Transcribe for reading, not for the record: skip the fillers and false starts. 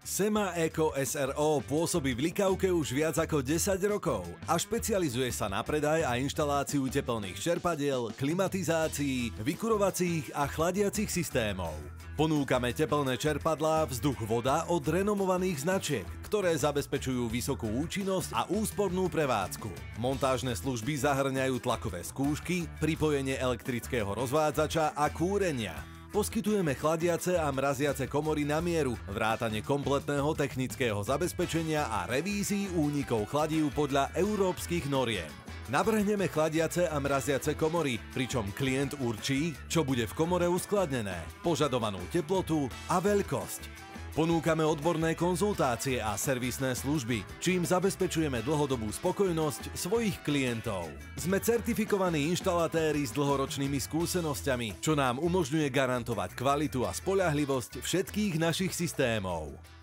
Sema Eco SRO pôsobí v Likavke už viac ako 10 rokov a špecializuje sa na predaj a inštaláciu tepelných čerpadiel, klimatizácií, vykurovacích a chladiacich systémov. Ponúkame tepelné čerpadlá, vzduch, voda od renomovaných značiek, ktoré zabezpečujú vysokú účinnosť a úspornú prevádzku. Montážne služby zahŕňajú tlakové skúšky, pripojenie elektrického rozvádzača a kúrenia. Poskytujeme chladiace a mraziace komory na mieru, vrátane kompletného technického zabezpečenia a revízií únikov chladív podľa európskych noriem. Navrhneme chladiace a mraziace komory, pričom klient určí, čo bude v komore uskladnené, požadovanú teplotu a veľkosť. Ponúkame odborné konzultácie a servisné služby, čím zabezpečujeme dlhodobú spokojnosť svojich klientov. Sme certifikovaní inštalatéri s dlhoročnými skúsenosťami, čo nám umožňuje garantovať kvalitu a spoľahlivosť všetkých našich systémov.